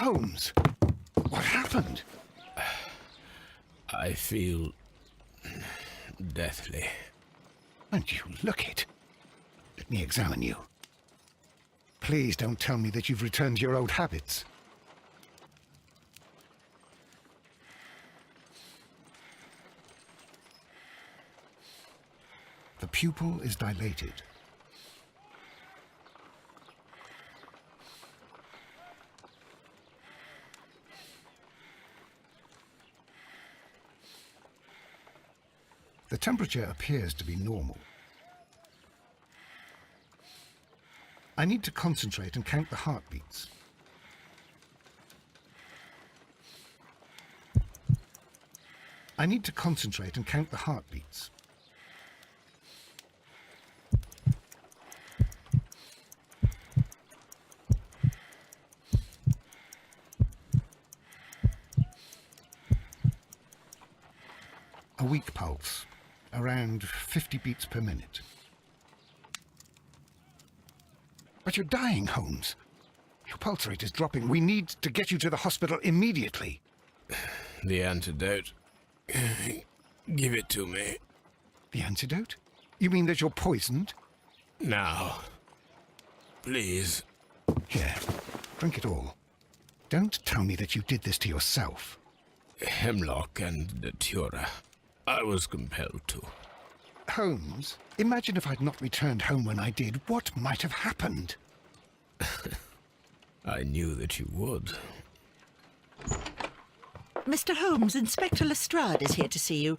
Holmes, what happened? I feel deathly. And you look it. Let me examine you. Please don't tell me that you've returned to your old habits. The pupil is dilated. The temperature appears to be normal. I need to concentrate and count the heartbeats. I need to concentrate and count the heartbeats. A weak pulse, around 50 beats per minute. But you're dying, Holmes. Your pulse rate is dropping. We need to get you to the hospital immediately. The antidote. Give it to me. The antidote? You mean that you're poisoned? Now. Please. Here, drink it all. Don't tell me that you did this to yourself. Hemlock and datura. I was compelled to. Holmes, imagine if I'd not returned home when I did. What might have happened? I knew that you would. Mr. Holmes, Inspector Lestrade is here to see you.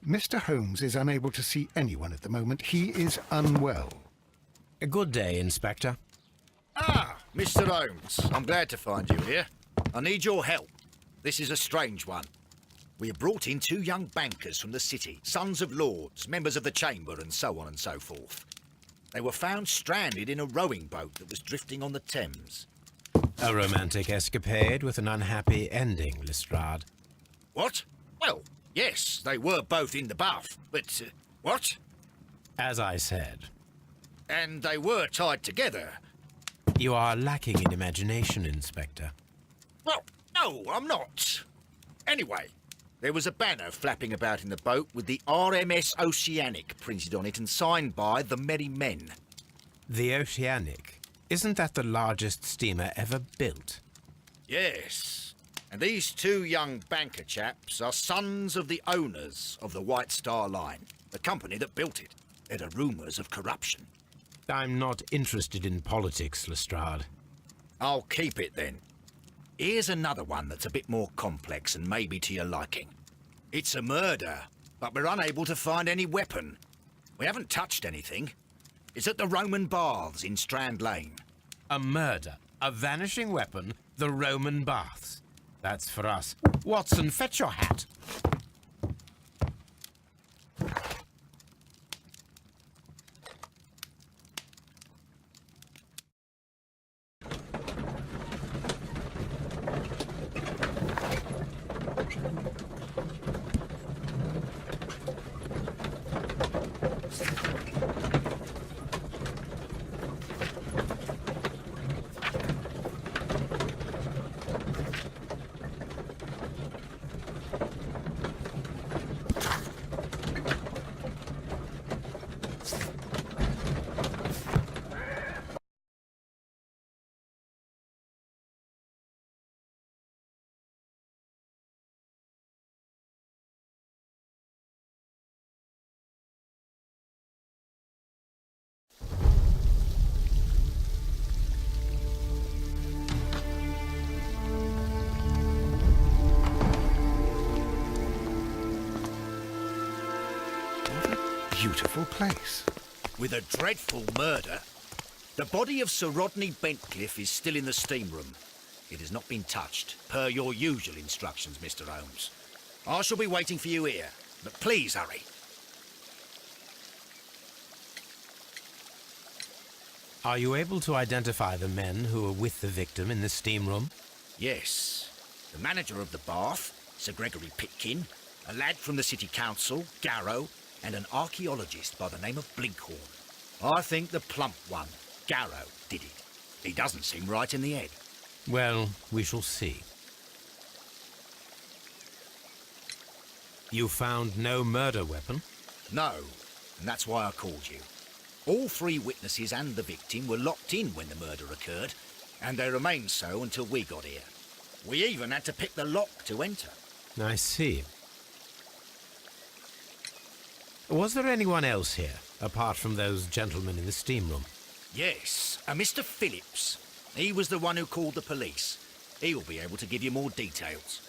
Mr. Holmes is unable to see anyone at the moment. He is unwell. A good day, Inspector. Ah, Mr. Holmes. I'm glad to find you here. I need your help. This is a strange one. We have brought in 2 young bankers from the city, sons of lords, members of the chamber, and so on and so forth. They were found stranded in a rowing boat that was drifting on the Thames. A romantic escapade with an unhappy ending, Lestrade. What? Well, yes, they were both in the bath, but, what? As I said. And they were tied together. You are lacking in imagination, Inspector. Well, no, I'm not. Anyway, there was a banner flapping about in the boat with the RMS Oceanic printed on it and signed by the Merry Men. The Oceanic? Isn't that the largest steamer ever built? Yes. And these 2 young banker chaps are sons of the owners of the White Star Line, the company that built it. There are rumours of corruption. I'm not interested in politics, Lestrade. I'll keep it then. Here's another one that's a bit more complex and maybe to your liking. It's a murder, but we're unable to find any weapon. We haven't touched anything. It's at the Roman Baths in Strand Lane. A murder, a vanishing weapon, the Roman Baths. That's for us. Watson, fetch your hat. Beautiful place. With a dreadful murder. The body of Sir Rodney Bentcliffe is still in the steam room. It has not been touched, per your usual instructions, Mr. Holmes. I shall be waiting for you here, but please hurry. Are you able to identify the men who were with the victim in the steam room? Yes. The manager of the bath, Sir Gregory Pitkin, a lad from the City Council, Garrow, and an archaeologist by the name of Blinkhorn. I think the plump one, Garrow, did it. He doesn't seem right in the head. Well, we shall see. You found no murder weapon? No, and that's why I called you. All three witnesses and the victim were locked in when the murder occurred, and they remained so until we got here. We even had to pick the lock to enter. I see. Was there anyone else here, apart from those gentlemen in the steam room? Yes, a Mr. Phillips. He was the one who called the police. He'll be able to give you more details.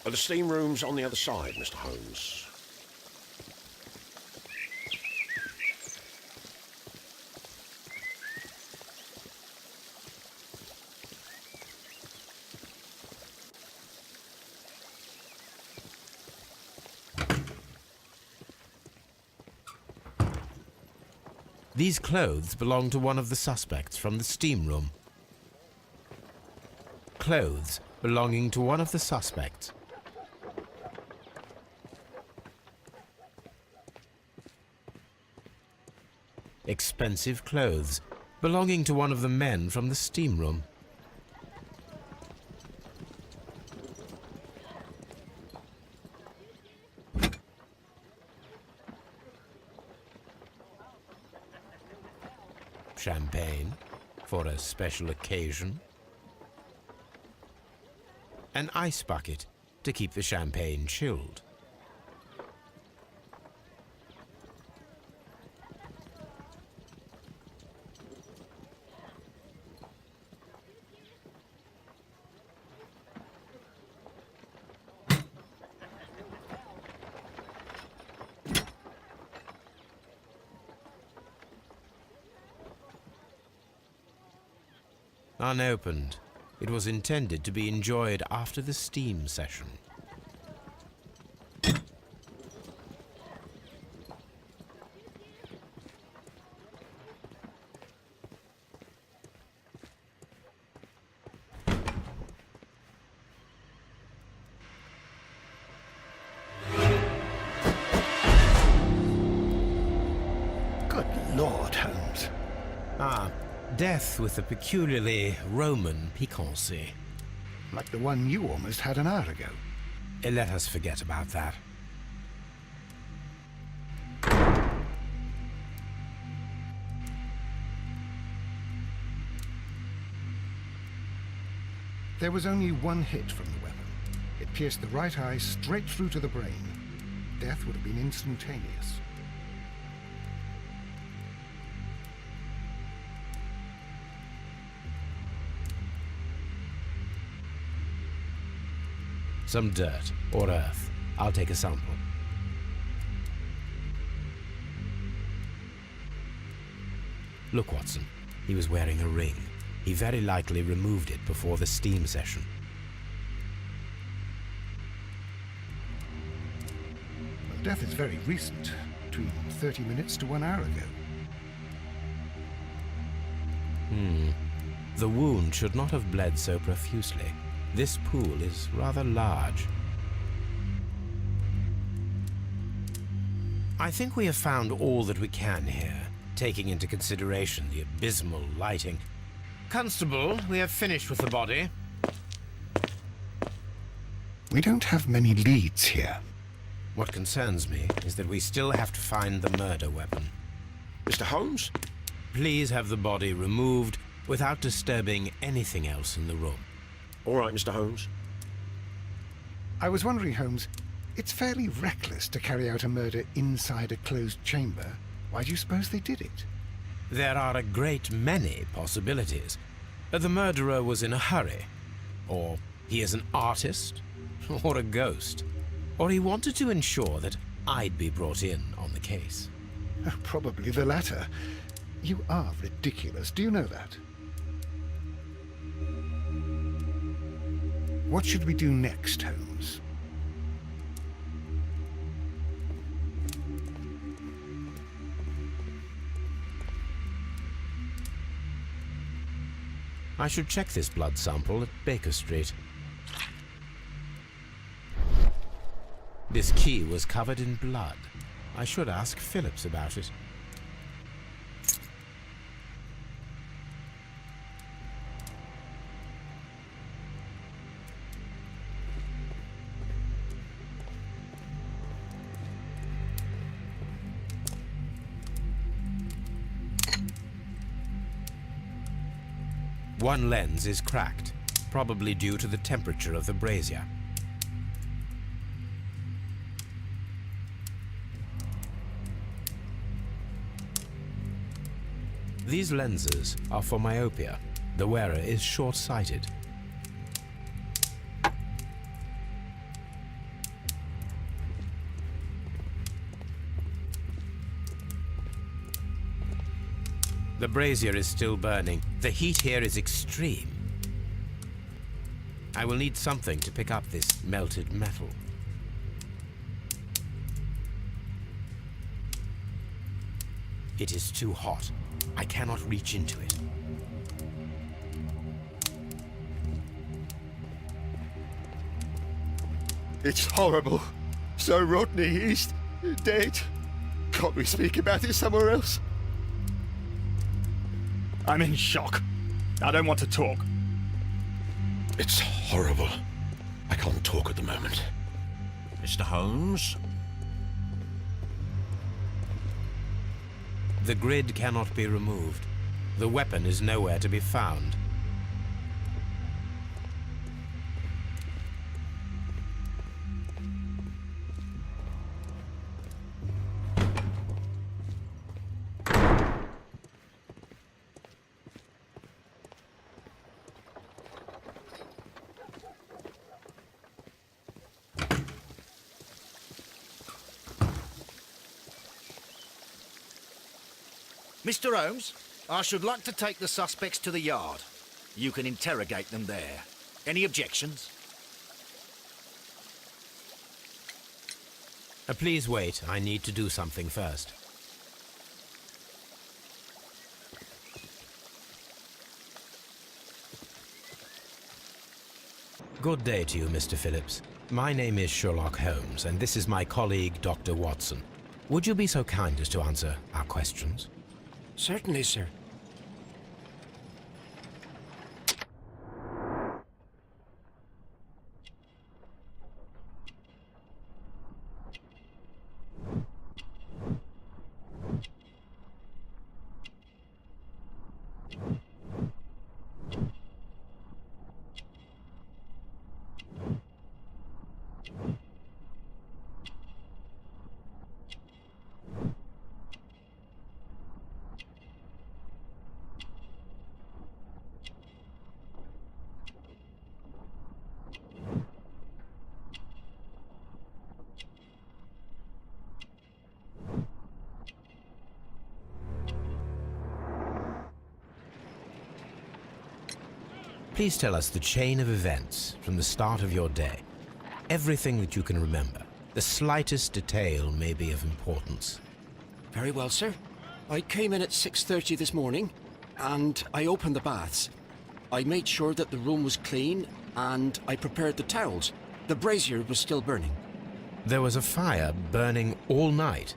The steam room's on the other side, Mr. Holmes. These clothes belong to one of the suspects from the steam room. Clothes belonging to one of the suspects. Expensive clothes belonging to one of the men from the steam room. Champagne for a special occasion. An ice bucket to keep the champagne chilled. Unopened. It was intended to be enjoyed after the steam session. Good Lord, Holmes. Ah, death with a peculiarly Roman piquancy. Like the one you almost had an hour ago. Let us forget about that. There was only one hit from the weapon. It pierced the right eye straight through to the brain. Death would have been instantaneous. Some dirt or earth. I'll take a sample. Look, Watson. He was wearing a ring. He very likely removed it before the steam session. Well, death is very recent, between 30 minutes to 1 hour ago. The wound should not have bled so profusely. This pool is rather large. I think we have found all that we can here, taking into consideration the abysmal lighting. Constable, we have finished with the body. We don't have many leads here. What concerns me is that we still have to find the murder weapon. Mr. Holmes? Please have the body removed without disturbing anything else in the room. All right, Mr. Holmes. I was wondering, Holmes, it's fairly reckless to carry out a murder inside a closed chamber. Why do you suppose they did it? There are a great many possibilities. The murderer was in a hurry, or he is an artist, or a ghost, or he wanted to ensure that I'd be brought in on the case. Probably the latter. You are ridiculous, do you know that? What should we do next, Holmes? I should check this blood sample at Baker Street. This key was covered in blood. I should ask Phillips about it. One lens is cracked, probably due to the temperature of the brazier. These lenses are for myopia. The wearer is short-sighted. The brazier is still burning. The heat here is extreme. I will need something to pick up this melted metal. It is too hot. I cannot reach into it. It's horrible. So Rodney, he's dead. Can't we speak about it somewhere else? I'm in shock. I don't want to talk. It's horrible. I can't talk at the moment. Mr. Holmes? The grid cannot be removed. The weapon is nowhere to be found. Mr. Holmes, I should like to take the suspects to the yard. You can interrogate them there. Any objections? Please wait. I need to do something first. Good day to you, Mr. Phillips. My name is Sherlock Holmes, and this is my colleague, Dr. Watson. Would you be so kind as to answer our questions? Certainly, sir. Please tell us the chain of events from the start of your day. Everything that you can remember. The slightest detail may be of importance. Very well, sir. I came in at 6:30 this morning, and I opened the baths. I made sure that the room was clean, and I prepared the towels. The brazier was still burning. There was a fire burning all night.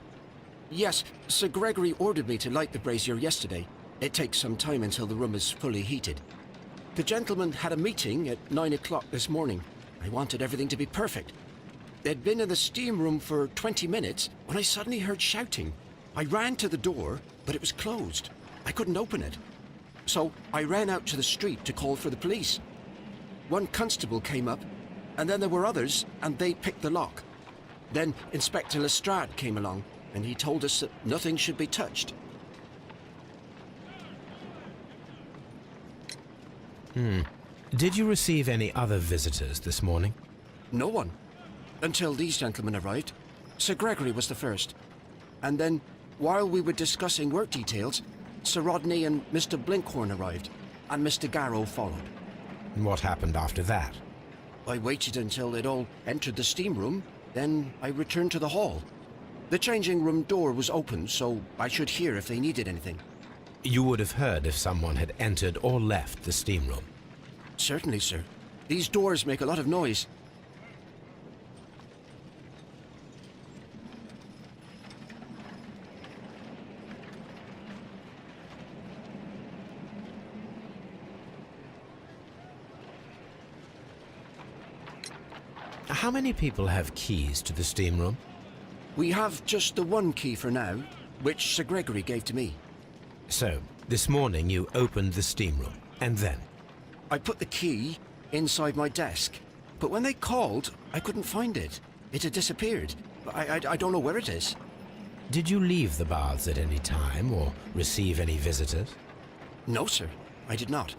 Yes, Sir Gregory ordered me to light the brazier yesterday. It takes some time until the room is fully heated. The gentleman had a meeting at 9 o'clock this morning. I wanted everything to be perfect. They'd been in the steam room for 20 minutes when I suddenly heard shouting. I ran to the door, but it was closed. I couldn't open it. So I ran out to the street to call for the police. One constable came up, and then there were others, and they picked the lock. Then Inspector Lestrade came along, and he told us that nothing should be touched. Did you receive any other visitors this morning? No one. Until these gentlemen arrived. Sir Gregory was the first. And then, while we were discussing work details, Sir Rodney and Mr. Blinkhorn arrived, and Mr. Garrow followed. What happened after that? I waited until they'd all entered the steam room, then I returned to the hall. The changing room door was open, so I should hear if they needed anything. You would have heard if someone had entered or left the steam room. Certainly, sir. These doors make a lot of noise. How many people have keys to the steam room? We have just the one key for now, which Sir Gregory gave to me. So, this morning you opened the steam room, and then? I put the key inside my desk, but when they called, I couldn't find it. It had disappeared. I don't know where it is. Did you leave the baths at any time, or receive any visitors? No, sir, I did not.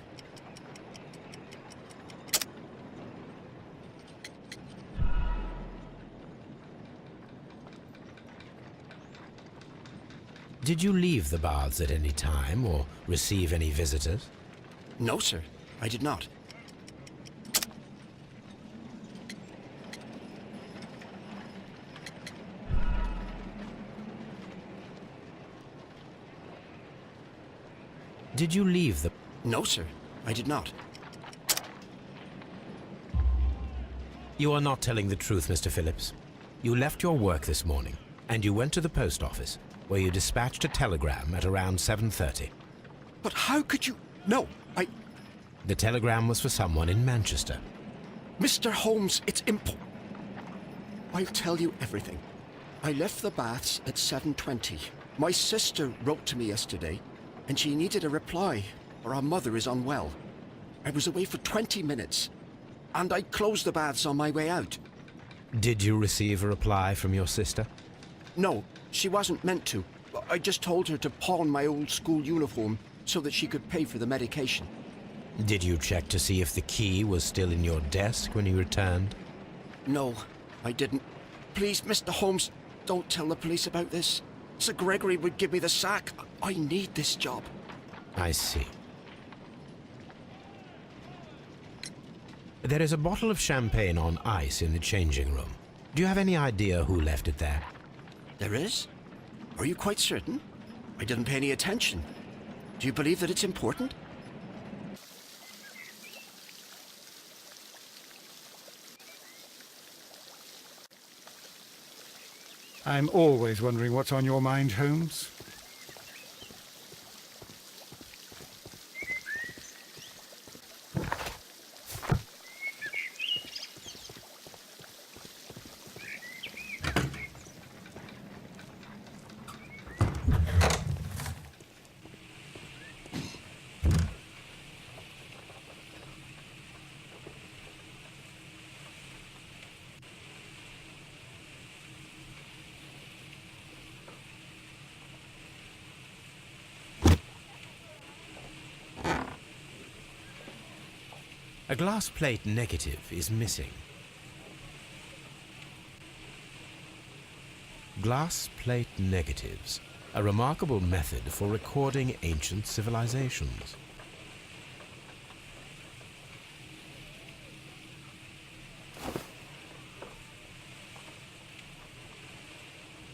Did you leave the baths at any time, or receive any visitors? No, sir, I did not. Did you leave the... No, sir, I did not. You are not telling the truth, Mr. Phillips. You left your work this morning, and you went to the post office, where you dispatched a telegram at around 7:30. But how could you... No, The telegram was for someone in Manchester. Mr. Holmes, it's I'll tell you everything. I left the baths at 7:20. My sister wrote to me yesterday, and she needed a reply, or our mother is unwell. I was away for 20 minutes, and I closed the baths on my way out. Did you receive a reply from your sister? No, she wasn't meant to. I just told her to pawn my old school uniform so that she could pay for the medication. Did you check to see if the key was still in your desk when you returned? No, I didn't. Please, Mr. Holmes, don't tell the police about this. Sir Gregory would give me the sack. I need this job. I see. There is a bottle of champagne on ice in the changing room. Do you have any idea who left it there? There is? Are you quite certain? I didn't pay any attention. Do you believe that it's important? I'm always wondering what's on your mind, Holmes. A glass plate negative is missing. Glass plate negatives, a remarkable method for recording ancient civilizations.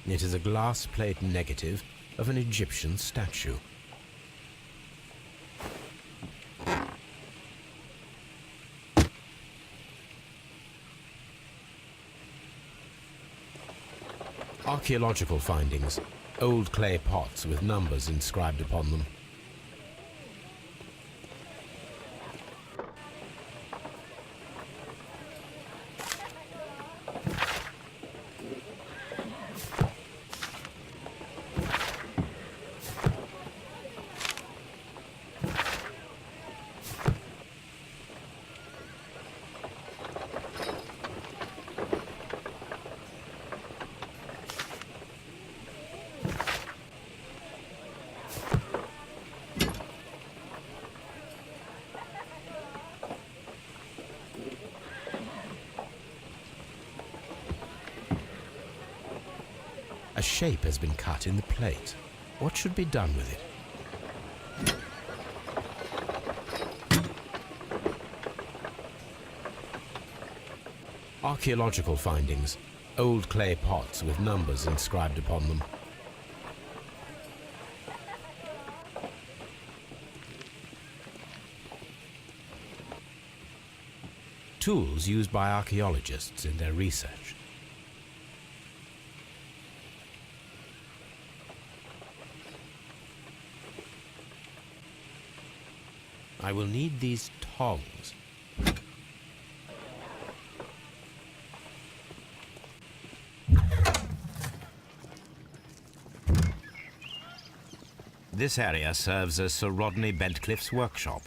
It is a glass plate negative of an Egyptian statue. Archaeological findings, old clay pots with numbers inscribed upon them. A shape has been cut in the plate. What should be done with it? Archaeological findings, old clay pots with numbers inscribed upon them. tools used by archaeologists in their research. I will need these tongs. This area serves as Sir Rodney Bentcliffe's workshop.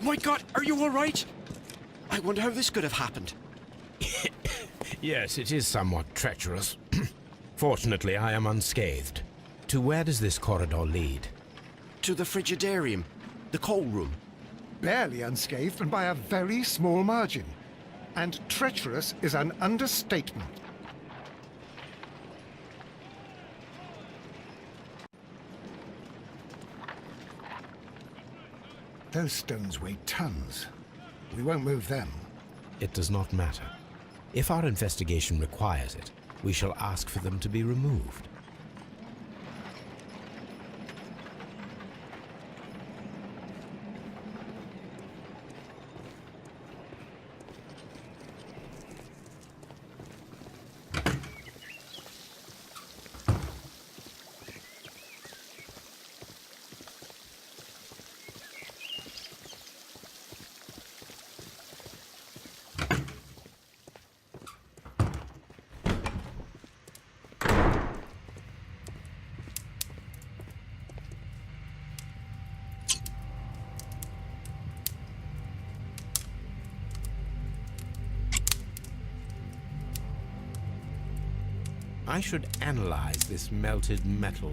My God, are you all right? I wonder how this could have happened. Yes, it is somewhat treacherous. Fortunately, I am unscathed. To where does this corridor lead? To the frigidarium, the coal room. Barely unscathed and by a very small margin. And treacherous is an understatement. Those stones weigh tons. We won't move them. It does not matter. If our investigation requires it, we shall ask for them to be removed. I should analyze this melted metal.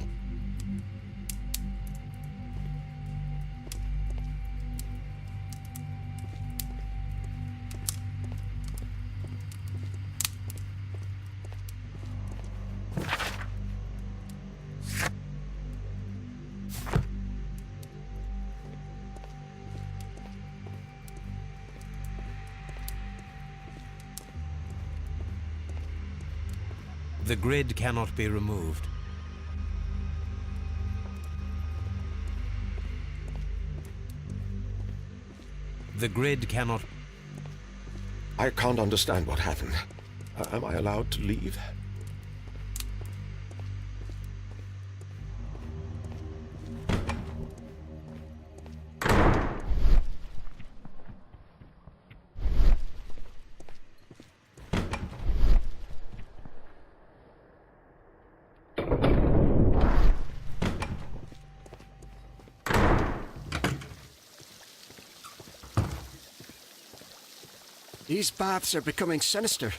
The grid cannot be removed. The grid cannot... I can't understand what happened. Am I allowed to leave? These baths are becoming sinister.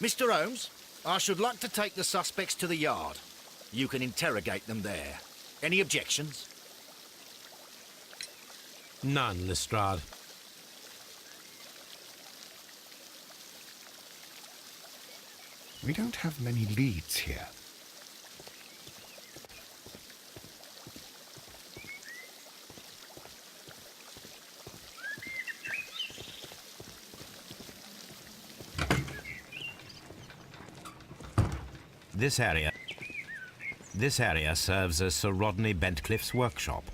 Mr. Holmes, I should like to take the suspects to the yard. You can interrogate them there. Any objections? None, Lestrade. We don't have many leads here. This area serves as Sir Rodney Bentcliffe's workshop.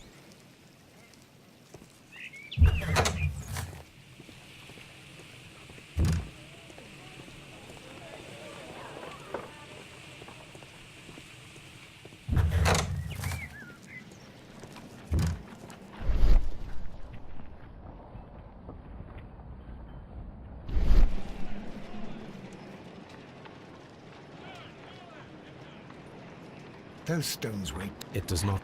Those stones weigh... It does not...